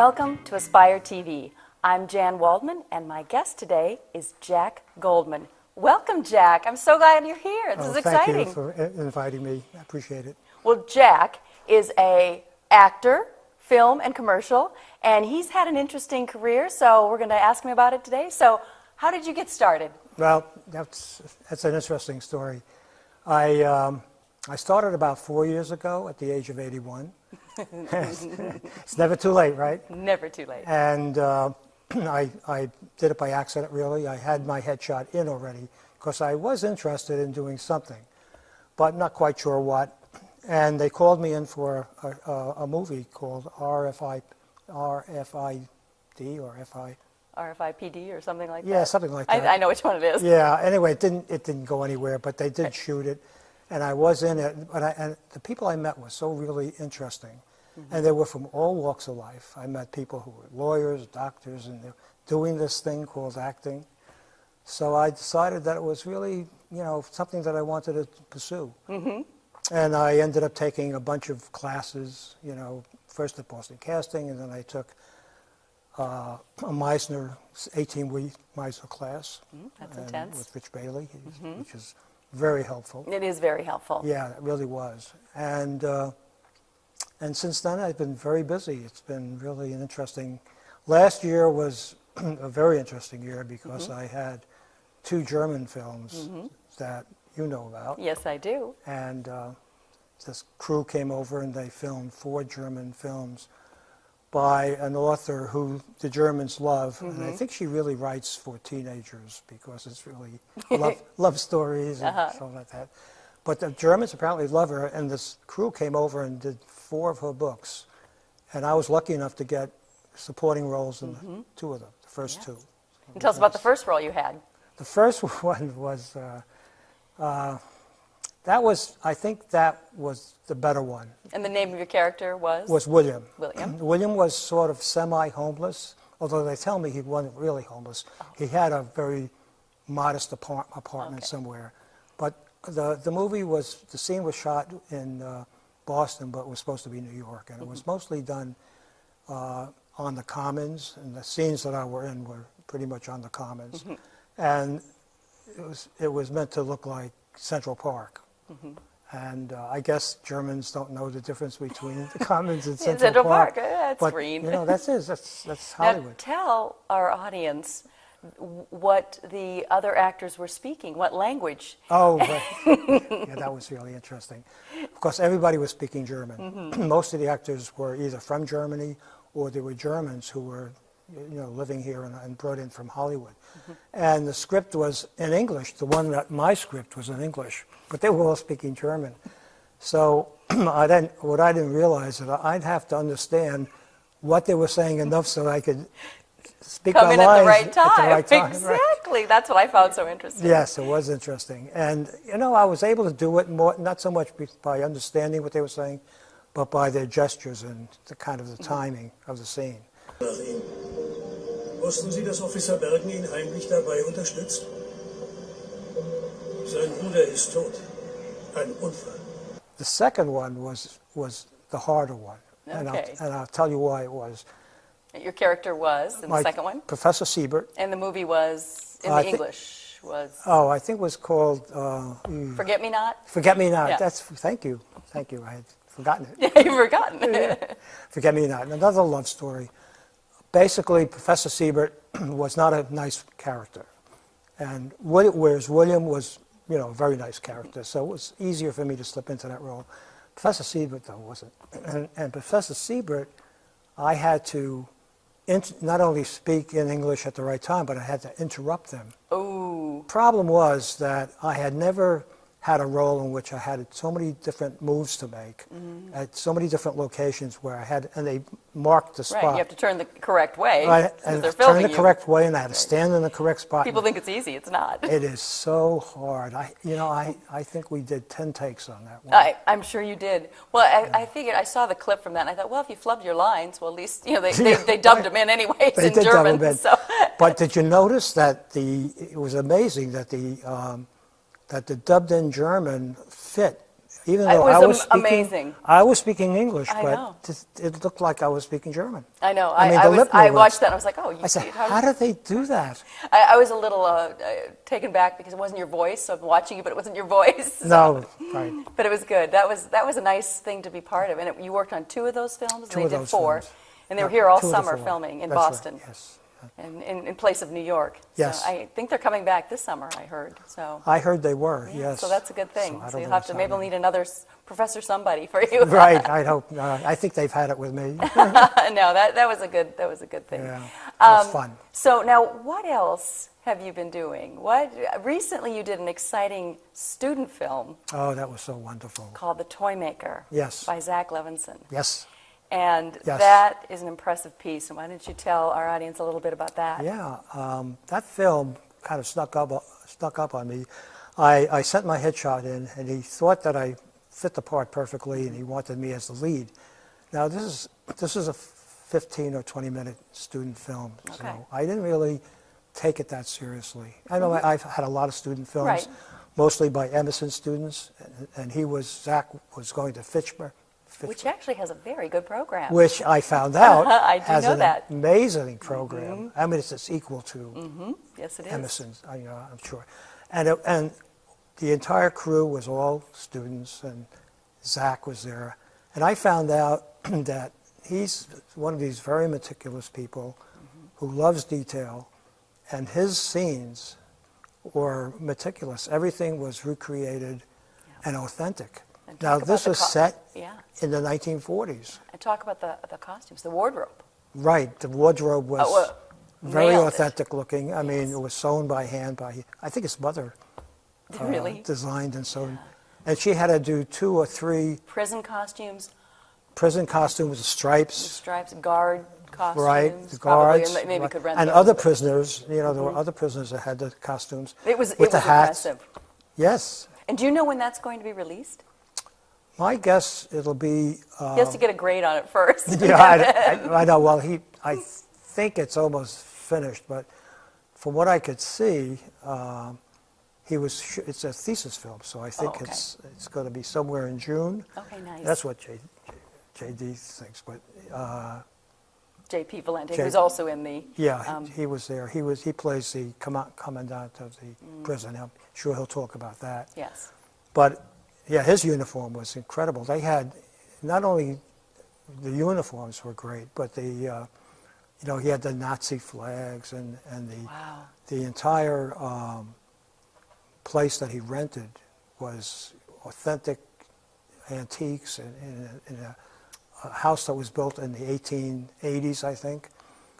Welcome to Aspire TV. I'm Jan Waldman, and my guest today is Jack Goldman. Welcome, Jack. I'm so glad you're here. This is exciting. Thank you for inviting me. I appreciate it. Well, Jack is an actor, film and commercial, and he's had an interesting career, so we're going to ask him about it today. So how did you get started? Well, that's an interesting story. I started about 4 years ago at the age of 81. It's never too late, right? Never too late. And I did it by accident, really. I had my headshot in already because I was interested in doing something, but not quite sure what. And they called me in for a movie called RFID or FI. RFIPD or something like that? Yeah, something like that. I know which one it is. Yeah, anyway, it didn't go anywhere, but they did shoot it. And I was in it, and the people I met were so really interesting. Mm-hmm. And they were from all walks of life. I met people who were lawyers, doctors, and they're doing this thing called acting. So I decided that it was really, something that I wanted to pursue. Mm-hmm. And I ended up taking a bunch of classes, first at Boston Casting, and then I took a Meisner, 18-week Meisner class. That's intense. With Rich Bailey, which is very helpful. It is very helpful. Yeah, it really was. And since then, I've been very busy. It's been really an interesting. Last year was a very interesting year because I had 2 German films that you know about. Yes, I do. And this crew came over and they filmed 4 German films by an author who the Germans love. And I think she really writes for teenagers because it's really love stories and stuff like that. But the Germans apparently love her, and this crew came over and did 4 of her books. And I was lucky enough to get supporting roles in 2 of them, the first 2. And tell us about the first role you had. The first one was, I think that was the better one. And the name of your character was? Was William. William. William was sort of semi-homeless, although they tell me he wasn't really homeless. Oh. He had a very modest apartment somewhere. But the movie the scene was shot in Boston, but it was supposed to be New York. And it was mostly done on the Commons, and the scenes that I were in were pretty much on the Commons. And it was meant to look like Central Park. And I guess Germans don't know the difference between the Commons and Central Park. That's but, green. That's Hollywood. Now tell our audience what the other actors were speaking, what language. Oh, yeah, that was really interesting. Of course, everybody was speaking German. Most of the actors were either from Germany or they were Germans who were living here and brought in from Hollywood. And the script was in English. My script was in English, but they were all speaking German. So what I didn't realize is that I'd have to understand what they were saying enough so I could speak Come in at the right time. Exactly. Right. That's what I found so interesting. Yes, it was interesting. And, I was able to do it more, not so much by understanding what they were saying, but by their gestures and the kind of the timing of the scene. Wussten Sie, dass Officer Bergen ihn heimlich dabei unterstützt? Sein Bruder ist tot. Ein Unfall. The second one was the harder one. Okay. And I'll tell you why it was. Your character was in the second one? Professor Siebert. And the movie was, in the English, was? Oh, I think it was called... Forget Me Not? Forget Me Not. Yeah. Thank you. I had forgotten it. Yeah, you've forgotten it. Forget Me Not. Another love story. Basically, Professor Siebert was not a nice character. And whereas William was, a very nice character. So it was easier for me to slip into that role. Professor Siebert, though, wasn't. And Professor Siebert, I had to not only speak in English at the right time, but I had to interrupt them. Oh. Problem was that I had never had a role in which I had so many different moves to make at so many different locations where I had, and they marked the spot. Right, you have to turn the correct way. Right, and they're turn the you. correct way, and I had to stand in the correct spot. People think it's easy. It's not. It is so hard. I think we did 10 takes on that one. I'm sure you did. Well, I figured, I saw the clip from that, and I thought, well, if you flubbed your lines, well, at least, they dubbed them in anyways they in did German. Dub them in. So. But did you notice that it was amazing that the dubbed-in German fit Even It though was I was speaking, amazing. I was speaking English, I know. but it looked like I was speaking German. I know. I mean, I the was. lip I movements. watched that. And I was like, oh, you I said, see how did they do that? I was a little taken back because it wasn't your voice. So I'm watching you, but it wasn't your voice. So. No, right. But it was good. That was a nice thing to be part of. And you worked on 2 of those films. Two and of they did those 4, films. and they were Yeah, here all 2 of the summer 4. filming in That's right, Boston, yes. in place of New York. Yes. So I think they're coming back this summer. I heard. So. I heard they were, yes. So that's a good thing. I So don't you'll know have to what's maybe we'll happening. need another Professor somebody for you. Right, I hope. I think they've had it with me. No, that was a good thing. Yeah, it was fun. So now, what else have you been doing? Recently you did an exciting student film Oh, that was so wonderful. called The Toymaker. Yes. By Zach Levinson. Yes. And Yes. that is an impressive piece. And why don't you tell our audience a little bit about that? Yeah, that film kind of snuck up on me. I sent my headshot in, and he thought that I fit the part perfectly, and he wanted me as the lead. Now, this is a 15 or 20-minute student film, Okay. so I didn't really take it that seriously. I know I've had a lot of student films, Right. mostly by Emerson students, and Zach was going to Fitchburg. Which actually has a very good program. Which I found out I do has know an that. amazing program. I mean, it's equal to Yes, it is. Emerson's, I'm sure. And the entire crew was all students, and Zach was there. And I found out that he's one of these very meticulous people who loves detail, and his scenes were meticulous. Everything was recreated and authentic. And Now, talk about this the was set Yeah. in the 1940s. And talk about the costumes, the wardrobe. Right, the wardrobe was well, very nailed it. authentic looking. I mean, it was sewn by hand by, I think his mother Really? designed and sewn. And she had to do 2 or 3 Prison costumes, prison costumes, stripes, stripes, guard costumes. right, the probably, guards, and maybe right, could rent and those, other but prisoners. You know, there were other prisoners that had the costumes It was with the hats. impressive. Yes, And do you know when that's going to be released? my guess it'll be. He has to get a grade on it first. Yeah, I know. Well, I think it's almost finished, but from what I could see, it's a thesis film, so I think okay. it's going to be somewhere in June. Okay, nice. That's what JD thinks, but J.P. Valente, J- who's also in the... yeah, he was there. He plays the commandant of the prison. I'm sure he'll talk about that. Yes. But yeah, his uniform was incredible. They had not only the uniforms were great, but he had the Nazi flags and Wow. the entire place that he rented was authentic antiques in a house that was built in the 1880s, I think.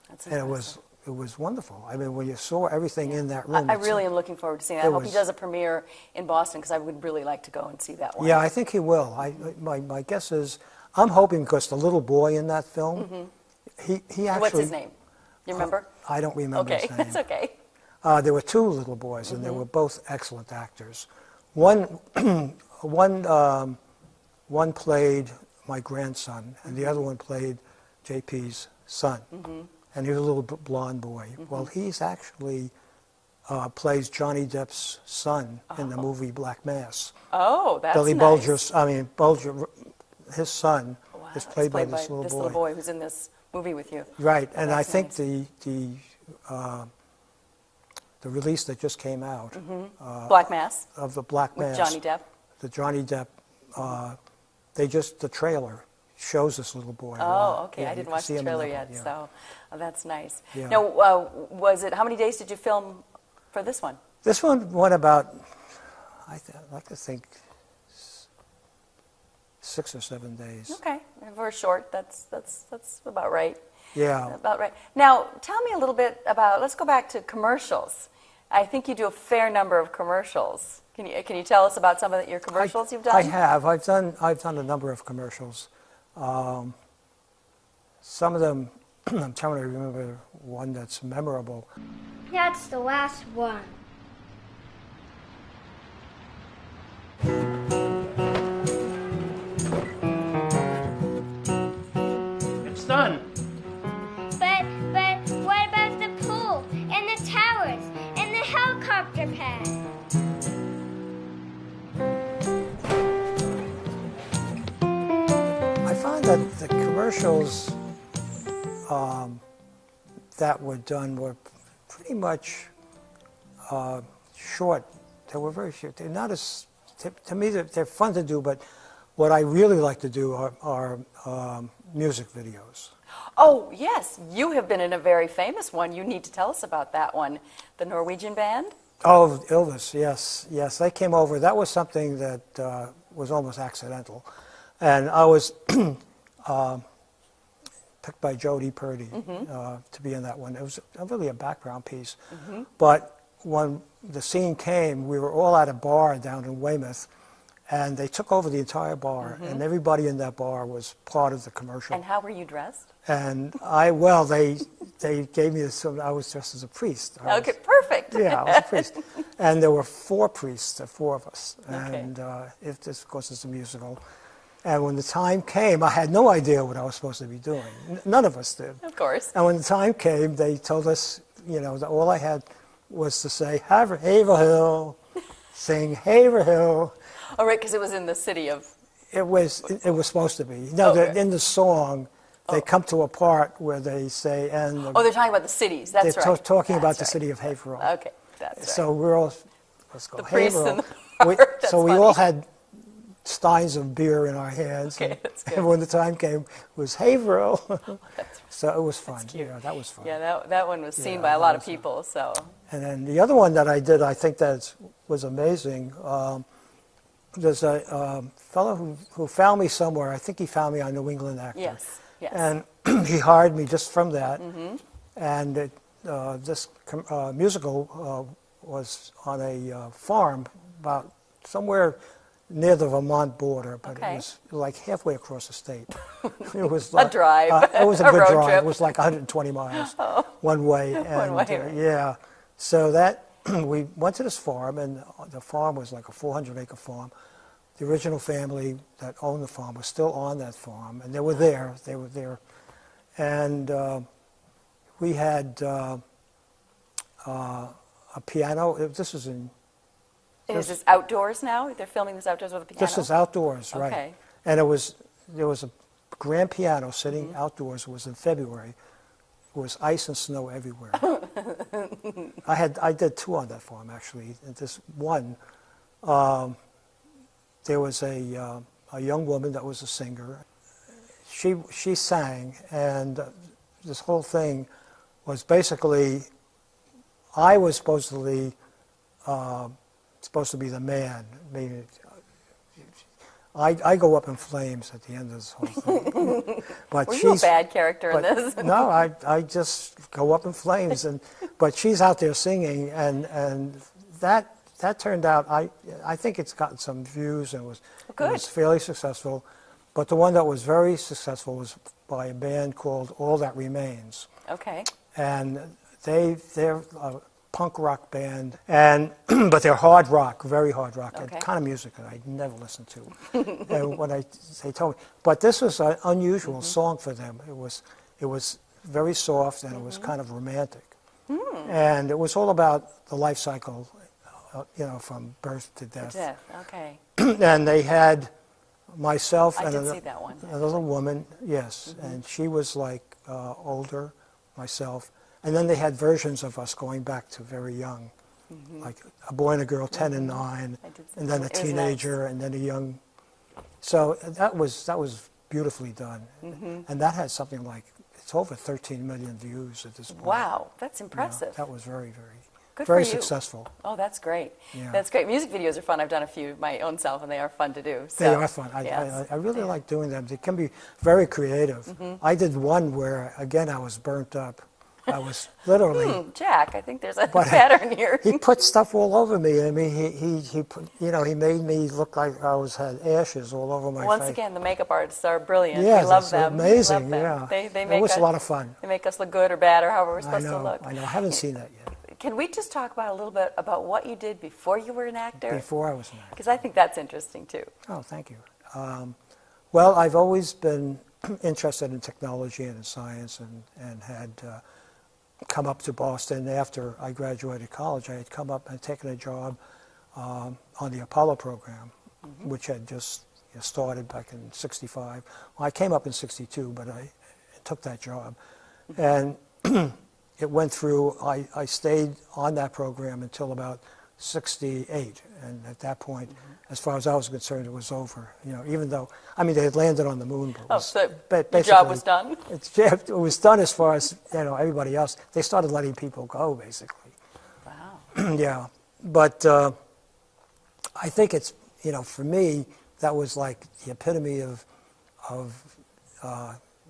That's And impressive. it was wonderful. I mean, when you saw everything in that room. I really am looking forward to seeing that. I It hope he was- does a premiere in Boston, because I would really like to go and see that one. Yeah, I think he will. My guess is, I'm hoping, because the little boy in that film, he actually. What's his name? You remember? I don't remember Okay, his name. that's okay. There were 2 little boys, and they were both excellent actors. One played my grandson, and the other one played JP's son. And he was a little blonde boy. Well, he's actually plays Johnny Depp's son in the movie Black Mass. Oh, that's Billy nice. Bulger, his son, Wow, is it's played by this little boy. who's in this movie with you. Right, and I that's think nice. the release that just came out Black Mass of the Black with Mass, Johnny Depp. the Johnny Depp, the trailer shows this little boy. a Oh, lot. okay. Yeah, I you didn't can watch see the him in trailer that yet, one, yeah. so that's nice. Yeah. Now, how many days did you film for this one? This one went about, I'd like to think, 6 or 7 days. Okay, for a short, that's about right. Yeah. About right. Now, tell me a little bit about. Let's go back to commercials. I think you do a fair number of commercials. Can you tell us about some of your commercials you've done? I have. I've done a number of commercials. Some of them, I'm trying to remember one that's memorable. That's the last one. It's done. But what about the pool and the towers and the helicopter pad? the commercials that were done were pretty much short. They were very short. They're not as, to me, they're fun to do, but what I really like to do are music videos. Oh, yes, you have been in a very famous one. You need to tell us about that one. The Norwegian band? Oh, Elvis, yes, yes. They came over. That was something that was almost accidental. And I was picked by Jody Purdy to be in that one. It was really a background piece. But when the scene came, we were all at a bar down in Weymouth, and they took over the entire bar, and everybody in that bar was part of the commercial. And how were you dressed? And they gave me some, I was dressed as a priest. Okay, perfect. Yeah, I was a priest. And there were 4 priests, 4 of us. Okay. And if this, of course, is a musical. And when the time came, I had no idea what I was supposed to be doing. None of us did. Of course. And when the time came, they told us, you know, that all I had was to say, Haverhill, sing Haverhill. Oh, right, because it was in the city of... It was supposed to be. No, Okay. in the song, they come to a part where they say, and Oh, they're talking about the cities. That's they're right. talking about That's the right. city of Haverhill. Okay, that's right. So we're all, let's go The priests Haverhill. and the bar, that's so we funny. all had steins of beer in our hands. Okay, that's good. And when the time came, it was Haverhill. That's- So it was fun. cute. Yeah, that was fun. Yeah, that one was seen Yeah, by a that lot of was people, so... And then the other one that I did, I think that was amazing. There's a fellow who found me somewhere. I think he found me on New England Actor. Yes, yes. And he hired me just from that. And this musical was on a farm about somewhere near the Vermont border, but Okay. it was like halfway across the state. It was like, drive, it was a a good road drive. trip. It was like 120 miles one way. And, way, right. yeah. So that we went to this farm, and the farm was like a 400-acre farm. The original family that owned the farm was still on that farm, and they were there. They were there, and we had a piano. This was in. And is this outdoors now? They're filming this outdoors with a piano? This is outdoors, right? Okay. And there was a grand piano sitting outdoors. It was in February. It was ice and snow everywhere. I did 2 on that farm actually. And this one, there was a young woman that was a singer. She sang, and this whole thing was basically, I was supposed to be the man. Maybe I go up in flames at the end of this whole thing. But Were you a bad character in this? No, I just go up in flames, but she's out there singing, and that turned out. I think it's gotten some views and it Good. was fairly successful. But the one that was very successful was by a band called All That Remains, Okay. and they're a punk rock band, and but they're hard rock, very hard rock, Okay. and kind of music that I never listened to. And when they told me, but this was an unusual song for them. It was very soft, and it was kind of romantic, and it was all about the life cycle, from birth to death. Death. Okay. And they had myself I and did see that one, another woman, yes, and she was like older, myself. And then they had versions of us going back to very young, like a boy and a girl, 10 and 9, I did see and then a that. It was teenager, and then a young. So that was beautifully done, and that had something like, it's over 13 million views at this point. Wow, that's Yeah, impressive. that was very, Good very for you. successful. Oh, that's great. Yeah. That's great. Music videos are fun. I've done a few my own self, and they are fun to do. So, They are fun. yes. I really like doing them. They can be very creative. I did one where, again, I was burnt up. I was literally. Jack, I think there's a But pattern here. He put stuff all over me. I mean, he put, he made me look like I had ashes all over my Once face. again, the makeup artists are brilliant. Yes, we love it's them. amazing. We love them. Yeah, They it make was us, a lot of fun. They make us look good or bad or however we're I supposed to look. know. I haven't seen that yet. Can we just talk about a little bit about what you did before you were an actor? Before I was an actor. Because I think that's interesting too. Oh, thank you. Well, I've always been interested in technology and in science, and had come up to Boston after I graduated college. I had come up and taken a job on the Apollo program, which had just started back in '65. Well, I came up in '62, but I took that job. And it went through, I stayed on that program until about '68. And at that point, as far as I was concerned, it was over. Even though, they had landed on the moon. But Oh, so basically, your job was done? It was done as far as, everybody else. They started letting people go, basically. Wow. Yeah. But I think it's, for me, that was like the epitome of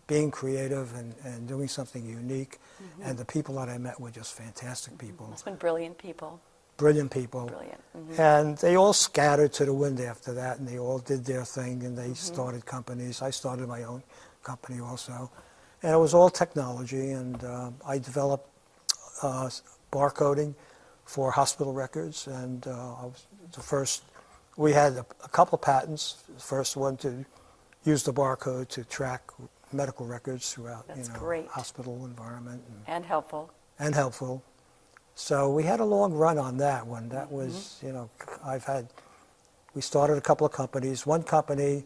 being creative and doing something unique. And the people that I met were just fantastic people. It's been brilliant people. Brilliant people. Brilliant. And they all scattered to the wind after that, and they all did their thing, and they started companies. I started my own company also. And it was all technology, and I developed barcoding for hospital records, and I was the first. We had a couple of patents. The first one to use the barcode to track medical records throughout great. Hospital environment. And helpful. And helpful. So we had a long run on that one. That was, we started a couple of companies. One company,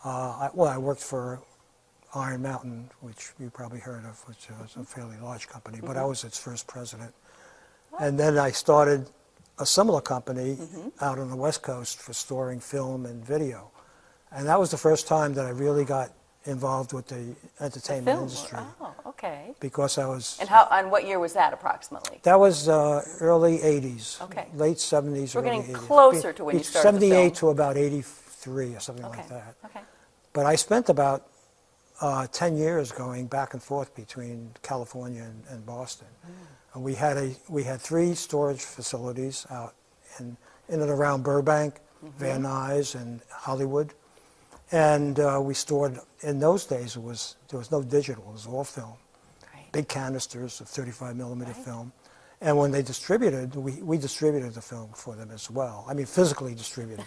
I worked for Iron Mountain, which you probably heard of, which was a fairly large company, but I was its first president. And then I started a similar company out on the West Coast for storing film and video. And that was the first time that I really got involved with the entertainment industry. Oh, okay. Because I was... And what year was that approximately? That was early 80s. Okay. Late 70s, We're early getting 80s. closer to when you started the 78 film. to about 83 or something like that. Okay. But I spent about 10 years going back and forth between California and Boston. And we had 3 storage facilities out in and around Burbank, Van Nuys, and Hollywood. And we stored, in those days, there was no digital, it was all film. Right. Big canisters of 35 millimeter film. And when they distributed, we distributed the film for them as well. Physically distributed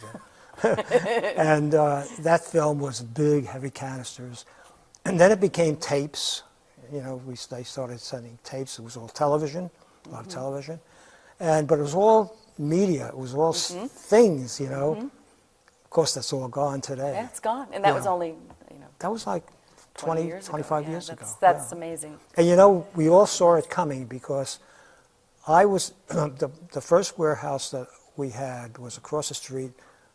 it. And that film was big, heavy canisters. And then it became tapes. They started sending tapes. It was all television, a lot of television. But it was all media. It was all things, Of course, that's all gone today. Yeah, it's gone. And that was only, That was like 25 years ago. That's amazing. And we all saw it coming because I was, the first warehouse that we had was across the street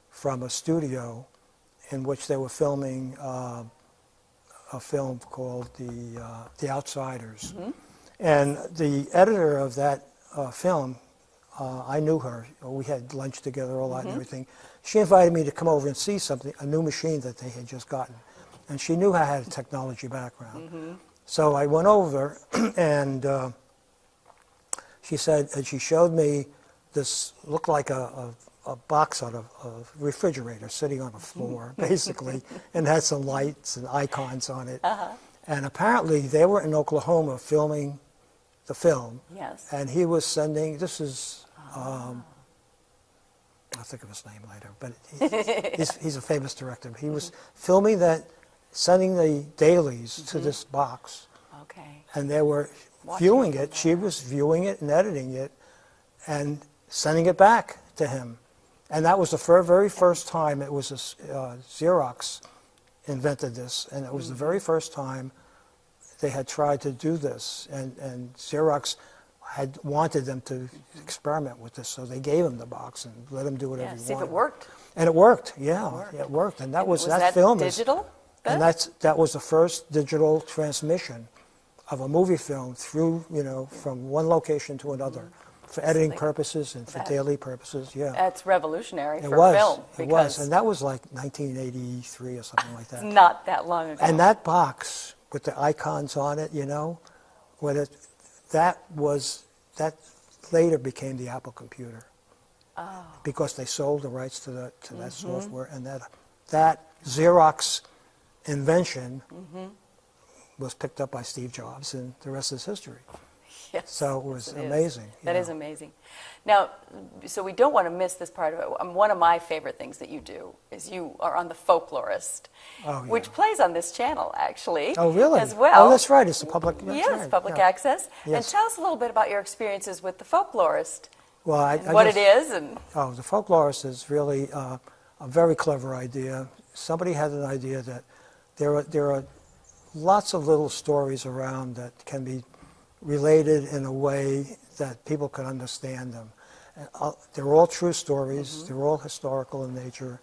from a studio in which they were filming a film called The Outsiders. And the editor of that film, I knew her. We had lunch together, all that and everything. She invited me to come over and see a new machine that they had just gotten. And she knew I had a technology background. So I went over and she showed me this, looked like a box out of a refrigerator sitting on the floor, basically, and had some lights and icons on it. And apparently they were in Oklahoma filming the film. Yes. And he was sending, this is, I'll think of his name later, but he's a famous director. He was filming that, sending the dailies to this box. Okay. And they were viewing it. She was viewing it and editing it and sending it back to him. And that was the very first time it was Xerox invented this. And it was the very first time they had tried to do this. And Xerox had wanted them to experiment with this, so they gave him the box and let him do whatever he wanted. See if it worked. And it worked, it worked. And that was that film digital? And that was the first digital transmission of a movie film through, from one location to another for editing purposes and for daily purposes, That's revolutionary for film. It was, and that was like 1983 or something like that. It's not that long ago. And that box with the icons on it, that later became the Apple computer. Oh. Because they sold the rights to that software, and that Xerox invention was picked up by Steve Jobs, and the rest is history. Yes, so it was amazing. That is amazing. Now, so we don't want to miss this part of it. One of my favorite things that you do is you are on the Folklorist, which plays on this channel, actually. Oh, really? As well. Oh, that's right. It's public. Yes, public access. Yes. And tell us a little bit about your experiences with the Folklorist. Well, what it is. The Folklorist is really a very clever idea. somebody had an idea that there are lots of little stories around that can be related in a way that people can understand them. They're all true stories. They're all historical in nature.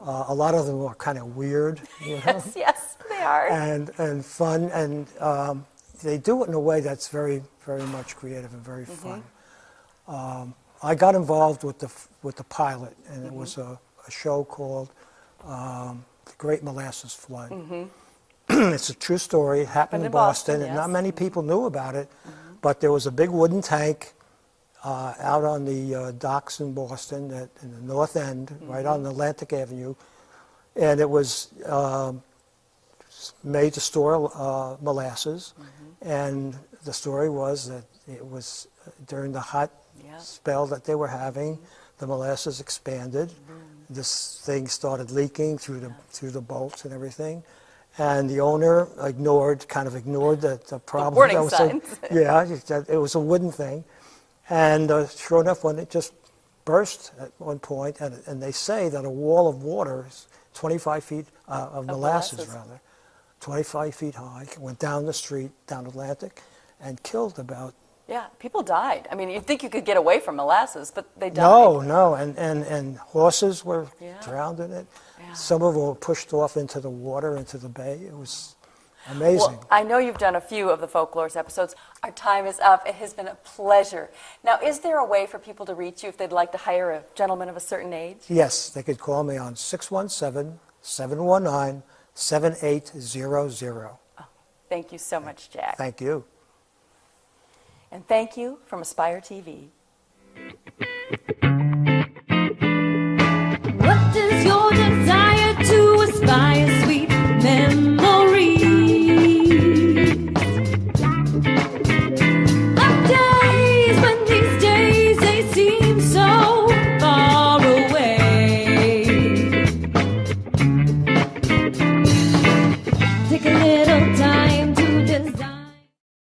A lot of them are kind of weird, you know, Yes, yes, they are. and fun, and they do it in a way that's very, very much creative and very fun. I got involved with the pilot, and it was a show called The Great Molasses Flood. It's a true story. It happened in Boston, and not many people knew about it, but there was a big wooden tank out on the docks in Boston, in the North End, right on Atlantic Avenue, and it was made to store molasses, and the story was that it was during the hot spell that they were having, the molasses expanded, this thing started leaking through the bolts and everything, and the owner kind of ignored the problem. Warning that was signs. it was a wooden thing. And sure enough, when it just burst at one point, and they say that a wall of water, 25 feet of molasses, 25 feet high, went down the street, down Atlantic, and killed about... Yeah, people died. I mean, you'd think you could get away from molasses, but they died. No, and horses were drowned in it. Yeah. Some of them were pushed off into the water, into the bay. It was amazing. Well, I know you've done a few of the Folklorist episodes. Our time is up. It has been a pleasure. Now, is there a way for people to reach you if they'd like to hire a gentleman of a certain age? Yes, they could call me on 617-719-7800. Oh, thank you so much, Jack. Thank you. And thank you from Aspire TV.